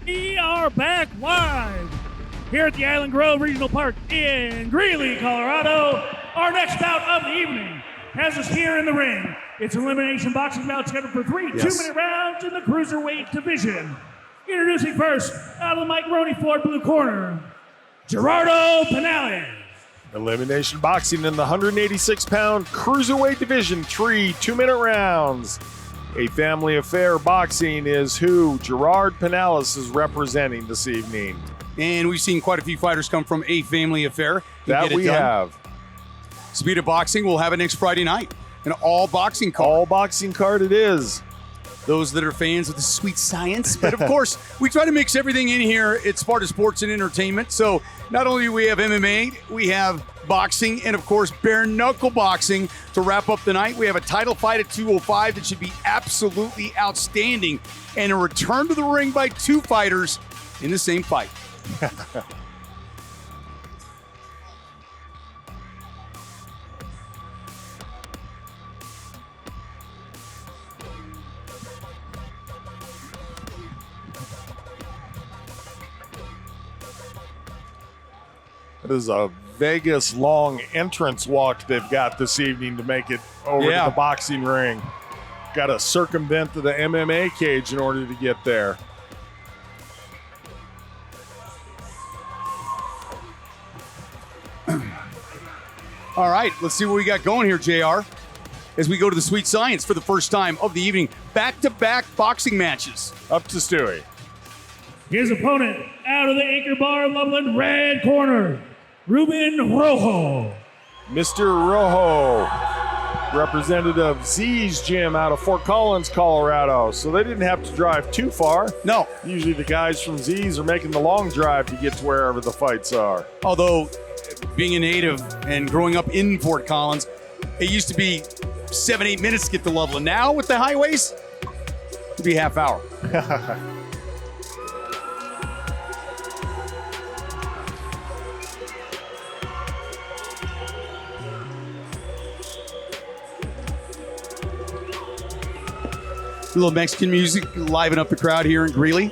We are back live here at the Island Grove Regional Park in Greeley, Colorado. Our next bout of the evening has us here in the ring. It's an elimination boxing bout scheduled for three 2-minute rounds in the cruiserweight division. Introducing first, out of the macaroni floor blue corner, GERALD Pinalles. Elimination boxing in the 186-pound cruiserweight division, 3 2-minute rounds. A family affair boxing is who GERALD Pinalles is representing this evening. And we've seen quite a few fighters come from a family affair. That we have. Speed of Boxing will have it next Friday night. An all boxing card. All boxing card it is. Those that are fans of the sweet science. But of course, we try to mix everything in here at Sparta Sports and Entertainment. So not only do we have MMA, we have boxing, and of course, bare knuckle boxing to wrap up the night. We have a title fight at 205 that should be absolutely outstanding, and a return to the ring by two fighters in the same fight. It is a Vegas long entrance walk they've got this evening to make it over to the boxing ring. Got to circumvent the MMA cage in order to get there. All right, let's see what we got going here, JR. As we go to the sweet science for the first time of the evening. Back-to-back boxing matches. Up to Stewie. His opponent, out of the anchor bar, Loveland red corner, RUBEN Rojo. Mr. Rojo, representative Z's Gym out of Fort Collins, Colorado. So they didn't have to drive too far. No. Usually the guys from Z's are making the long drive to get to wherever the fights are. Although, being a native and growing up in Fort Collins, it used to be 7-8 minutes to get to Loveland. Now, with the highways, it'd be a half hour. A little Mexican music, liven up the crowd here in Greeley.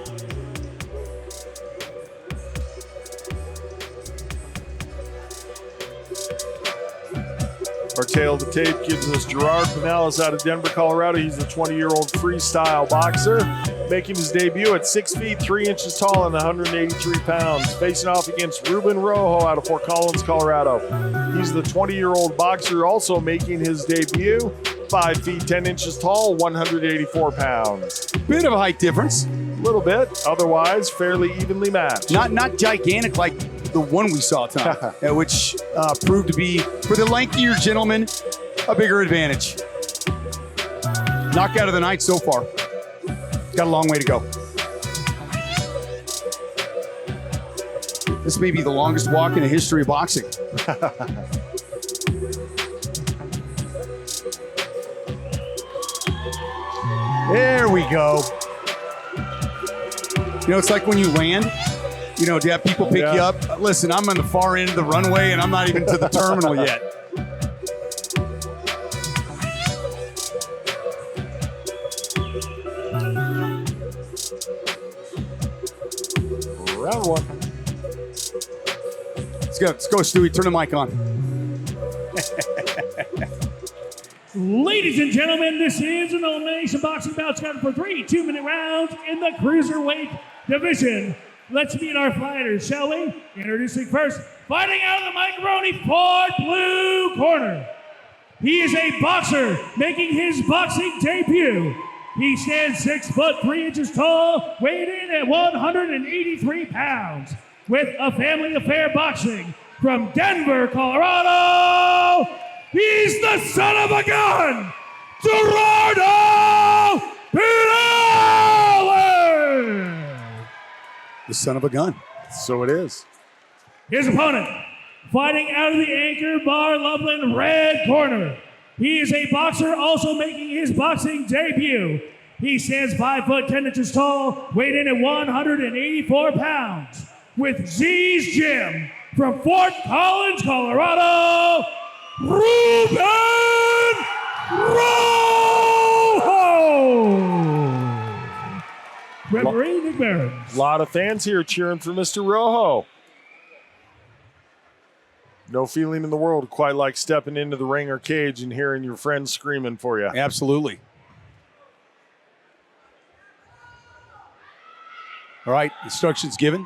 Our tail of the tape gives us GERALD Pinalles out of Denver, Colorado. He's a 20-year-old freestyle boxer, making his debut at 6 feet 3 inches tall and 183 pounds, facing off against RUBEN Rojo out of Fort Collins, Colorado. He's the 20-year-old boxer also making his debut, 5 feet 10 inches tall, 184 pounds. Bit of a height difference. A little bit, otherwise fairly evenly matched. Not gigantic like the one we saw tonight, which proved to be, for the lankier gentleman, a bigger advantage. Knockout of the night so far. Got a long way to go. This may be the longest walk in the history of boxing. There we go. You know, it's like when you land, you know, to have people pick you up. Listen, I'm on the far end of the runway and I'm not even to the terminal yet. Round one. Let's go, Stewie. Turn the mic on. Ladies and gentlemen, this is an elimination boxing bout scheduled for three 2-minute rounds in the cruiserweight division. Let's meet our fighters, shall we? Introducing first, fighting out of the macaroni Ford blue corner. He is a boxer making his boxing debut. He stands 6 foot 3 inches tall, weighed in at 183 pounds, with a family affair boxing from Denver, Colorado. He's the son of a gun, GERALD Pinalles! The son of a gun. So it is. His opponent, fighting out of the anchor bar Loveland red corner. He is a boxer also making his boxing debut. He stands 5 foot 10 inches tall, weighed in at 184 pounds, with Z's Gym from Fort Collins, Colorado, RUBEN Rojo! Referee Nick Barron. A lot of fans here cheering for Mr. Rojo. No feeling in the world quite like stepping into the ring or cage and hearing your friends screaming for you. Absolutely. All right, instructions given.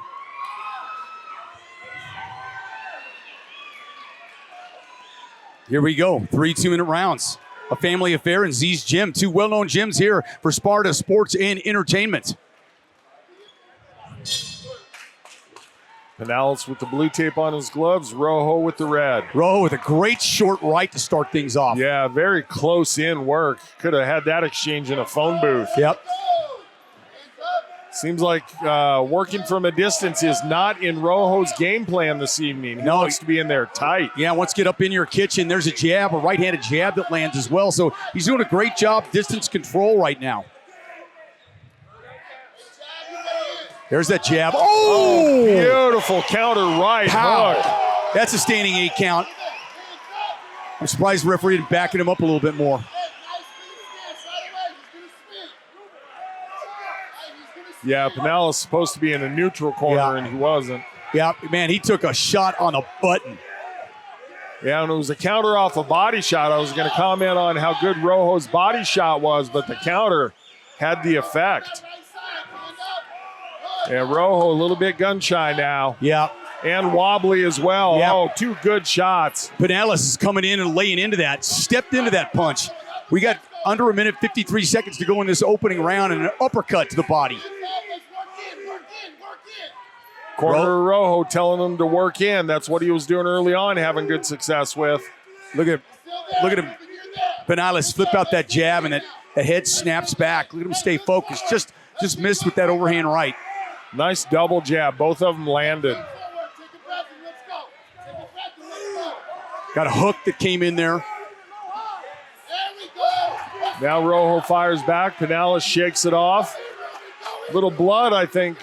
Here we go, 3 2-minute rounds. A family affair in Z's Gym. 2 well-known gyms here for Sparta Sports and Entertainment. Pinales with the blue tape on his gloves, Rojo with the red. Rojo with a great short right to start things off. Yeah, very close in work. Could have had that exchange in a phone booth. Yep. Seems like working from a distance is not in Rojo's game plan this evening. He wants to be in there tight. Yeah, once you get up in your kitchen, there's a jab, a right-handed jab that lands as well. So he's doing a great job distance control right now. There's that jab. Oh! Beautiful counter right hook. That's a standing 8 count. I'm surprised the referee didn't backing him up a little bit more. Yeah, Pinales is supposed to be in a neutral corner, and he wasn't. Yeah, man, he took a shot on the button. Yeah, and it was a counter off a body shot. I was going to comment on how good Rojo's body shot was, but the counter had the effect. Yeah, Rojo a little bit gun shy now. Yeah. And wobbly as well. Yeah. Oh, 2 good shots. Pinales is coming in and laying into that, stepped into that punch. We got under a minute, 53 seconds to go in this opening round and an uppercut to the body. Corner Rojo telling him to work in. That's what he was doing early on, having good success with. Look at him. Pinales flip out that jab and that head snaps back. Look at him stay focused. Just missed with that overhand right. Nice double jab. Both of them landed. Got a hook that came in there. Now Rojo fires back. Pinales shakes it off. Little blood, I think,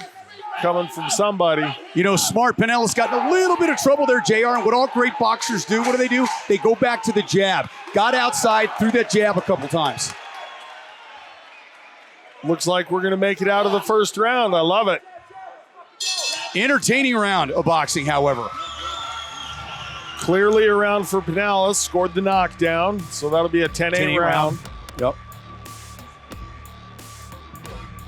coming from somebody. You know, smart. Pinales got in a little bit of trouble there, JR, and what all great boxers do, what do? They go back to the jab. Got outside, threw that jab a couple times. Looks like we're going to make it out of the first round. I love it. Entertaining round of boxing, however. Clearly around for Pinales. Scored the knockdown, so that'll be a 10-8 round. Yep.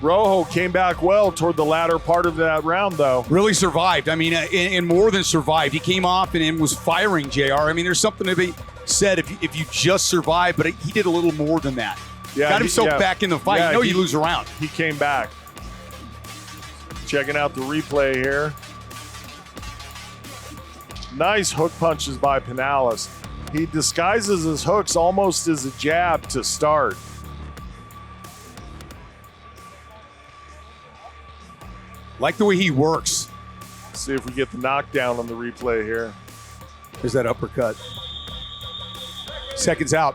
Rojo came back well toward the latter part of that round, though. Really survived. I mean, and more than survived. He came off and was firing, JR. I mean, there's something to be said if you just survive, but he did a little more than that. Yeah, got himself back in the fight. Yeah, you lose a round. He came back. Checking out the replay here. Nice hook punches by Pinales. He disguises his hooks almost as a jab to start. Like the way he works. See if we get the knockdown on the replay here. There's that uppercut. Seconds out.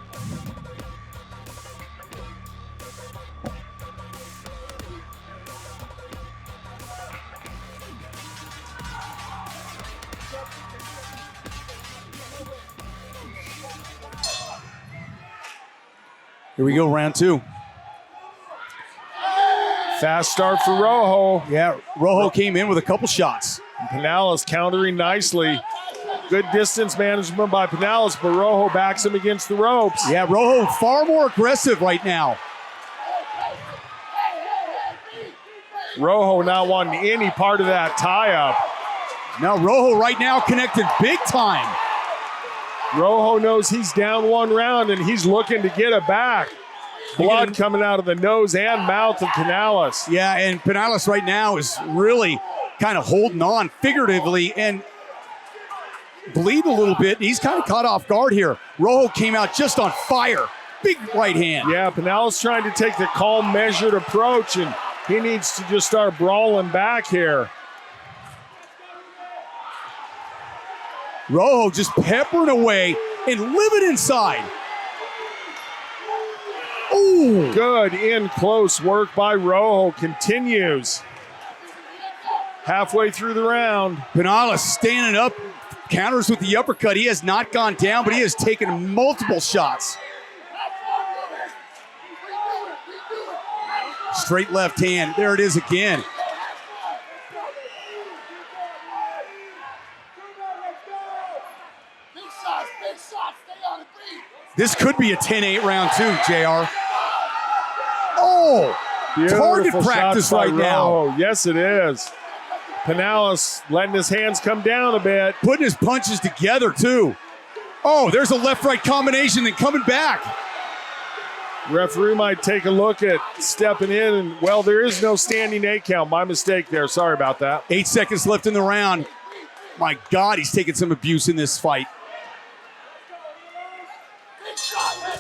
Here we go, round 2. Fast start for Rojo. Yeah, Rojo came in with a couple shots. Pinales countering nicely. Good distance management by Pinales, but Rojo backs him against the ropes. Yeah, Rojo far more aggressive right now. Rojo not wanting any part of that tie-up. Now Rojo right now connected big time. Rojo knows he's down 1 round and he's looking to get it back. Blood coming out of the nose and mouth of Pinales. Yeah, and Pinales right now is really kind of holding on figuratively and bleed a little bit. He's kind of caught off guard here. Rojo came out just on fire. Big right hand. Yeah, Pinales trying to take the calm, measured approach, and he needs to just start brawling back here. Rojo just peppering away and living inside. Ooh. Good in close work by Rojo. Continues. Halfway through the round. Pinales standing up, counters with the uppercut. He has not gone down, but he has taken multiple shots. Straight left hand. There it is again. This could be a 10-8 round too, JR. Oh, target practice right now. Yes, it is. Pinales letting his hands come down a bit. Putting his punches together too. Oh, there's a left-right combination then coming back. Referee might take a look at stepping in, and well, there is no standing 8 count. My mistake there. Sorry about that. 8 seconds left in the round. My God, he's taking some abuse in this fight.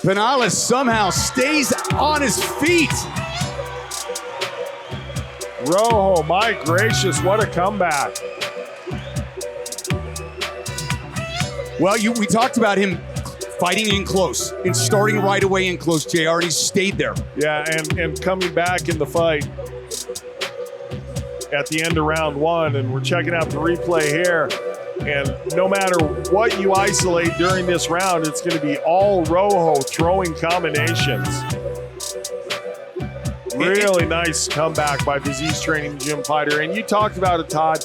Pinales somehow stays on his feet. Rojo, my gracious, what a comeback. Well, we talked about him fighting in close and starting right away in close, JR, and he stayed there. Yeah, and coming back in the fight at the end of round 1, and we're checking out the replay here. And no matter what you isolate during this round, it's going to be all Rojo throwing combinations. Really nice comeback by Disease Training Gym fighter. And you talked about it, Todd.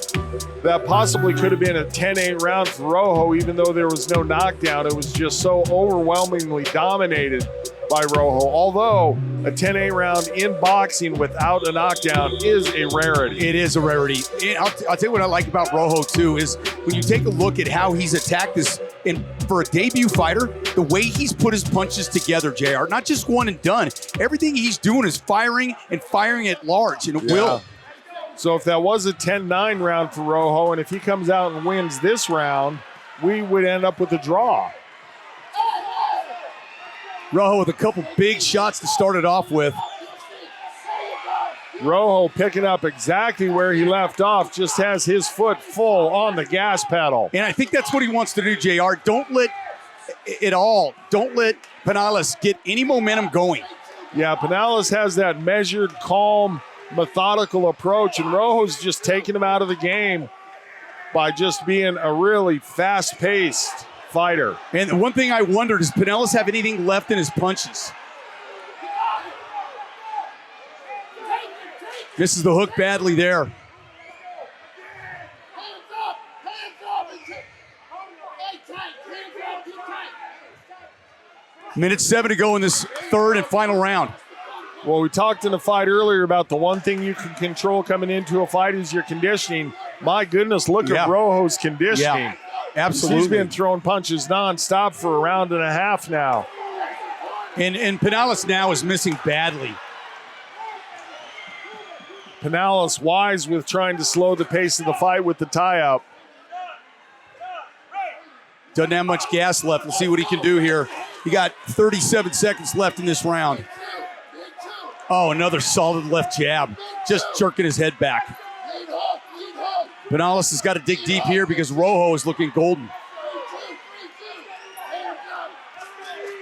That possibly could have been a 10-8 round for Rojo, even though there was no knockdown. It was just so overwhelmingly dominated by Rojo. Although a 10-8 round in boxing without a knockdown is a rarity. It is a rarity. And I'll tell you what I like about Rojo too is when you take a look at how he's attacked this, and for a debut fighter, the way he's put his punches together, JR, not just one and done. Everything he's doing is firing and firing at large, and it will. So if that was a 10-9 round for Rojo, and if he comes out and wins this round, we would end up with a draw. Rojo with a couple big shots to start it off with. Rojo picking up exactly where he left off, just has his foot full on the gas pedal. And I think that's what he wants to do, JR. Don't let Pinales get any momentum going. Yeah, Pinales has that measured, calm, methodical approach, and Rojo's just taking him out of the game by just being a really fast-paced fighter. And the one thing I wondered, does Pinales have anything left in his punches? Misses the hook badly there. Minute 7 to go in this third and final round. Well, we talked in the fight earlier about the one thing you can control coming into a fight is your conditioning. My goodness, look at Rojo's conditioning. Yeah, absolutely. He's been throwing punches nonstop for a round and a half now. And Pinales now is missing badly. Pinales wise with trying to slow the pace of the fight with the tie-up. Doesn't have much gas left. We'll see what he can do here. He got 37 seconds left in this round. Oh, another solid left jab. Just jerking his head back. Pinales has got to dig deep here because Rojo is looking golden.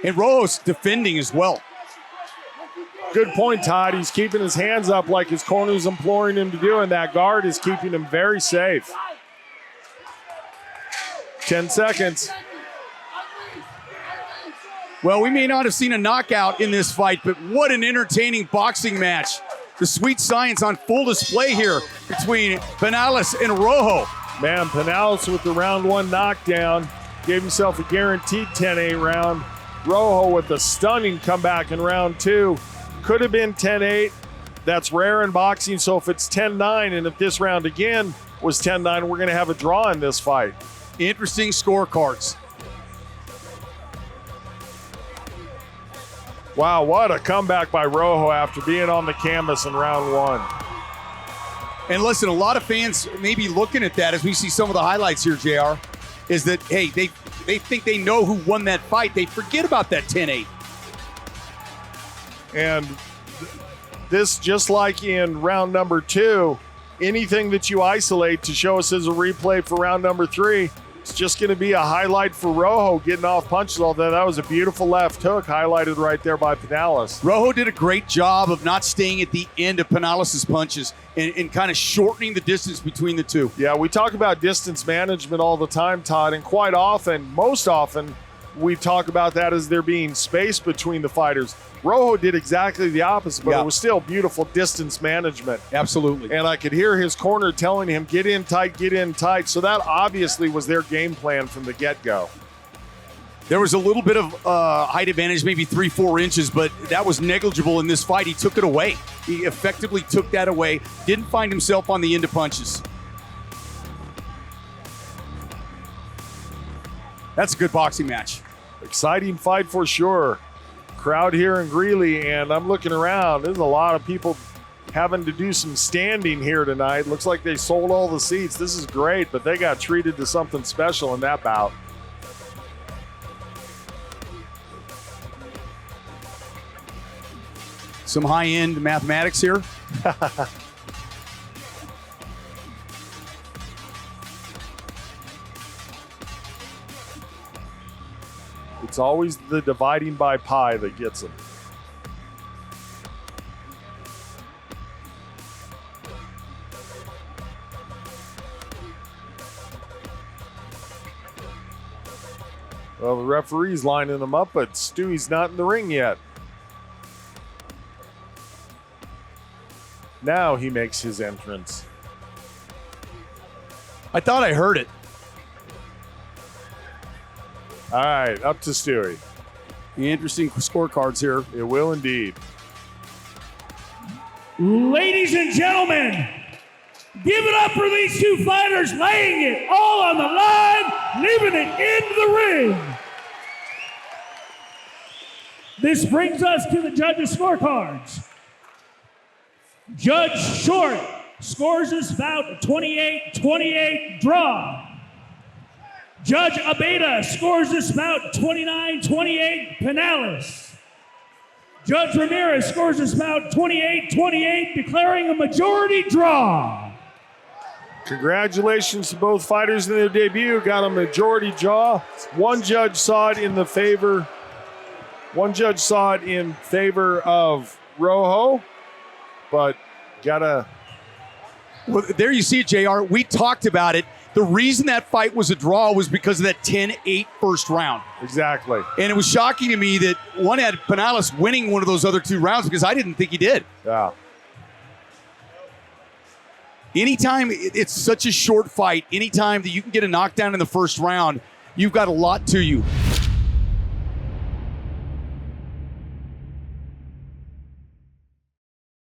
And Rojo's defending as well. Good point, Todd. He's keeping his hands up like his corner's imploring him to do, and that guard is keeping him very safe. 10 seconds. Well, we may not have seen a knockout in this fight, but what an entertaining boxing match. The sweet science on full display here between Pinales and Rojo. Man, Pinales with the round 1 knockdown gave himself a guaranteed 10-8 round. Rojo with a stunning comeback in round 2. Could have been 10-8. That's rare in boxing, so if it's 10-9 and if this round again was 10-9, we're going to have a draw in this fight. Interesting scorecards. Wow, what a comeback by Rojo after being on the canvas in round 1. And listen, a lot of fans may be looking at that as we see some of the highlights here, JR, is that, hey, they think they know who won that fight. They forget about that 10-8. And this, just like in round number 2, anything that you isolate to show us as a replay for round number 3, it's just going to be a highlight for Rojo getting off punches. Although that was a beautiful left hook highlighted right there by Pinales. Rojo did a great job of not staying at the end of Pinales' punches and kind of shortening the distance between the two. Yeah, we talk about distance management all the time, Todd, and quite often, most often, we talk about that as there being space between the fighters. Rojo did exactly the opposite, but Yeah. it was still beautiful distance management. Absolutely. And I could hear his corner telling him, get in tight, get in tight. So that obviously was their game plan from the get-go. There was a little bit of height advantage, maybe 3-4 inches, but that was negligible in this fight. He took it away. He effectively took that away. Didn't find himself on the end of punches. That's a good boxing match. Exciting fight for sure. Crowd here in Greeley, and I'm looking around. There's a lot of people having to do some standing here tonight. Looks like they sold all the seats. This is great, but they got treated to something special in that bout. Some high-end mathematics here. It's always the dividing by pi that gets them. Well, the referee's lining them up, but Stewie's not in the ring yet. Now he makes his entrance. I thought I heard it. All right, up to Stewie. Interesting scorecards here. It will indeed. Ladies and gentlemen, give it up for these two fighters laying it all on the line, leaving it in the ring. This brings us to the judges' scorecards. Judge Short scores this bout 28-28 draw. Judge Abeda scores this bout 29-28 Pinales. Judge Ramirez scores this bout 28-28, declaring a majority draw. Congratulations to both fighters in their debut. Got a majority draw. One judge saw it in favor of Rojo, but gotta. Well, there you see it, JR. We talked about it. The reason that fight was a draw was because of that 10-8 first round. Exactly. And it was shocking to me that one had Pinales winning one of those other two rounds because I didn't think he did. Yeah. Anytime it's such a short fight, anytime that you can get a knockdown in the first round, you've got a lot to you.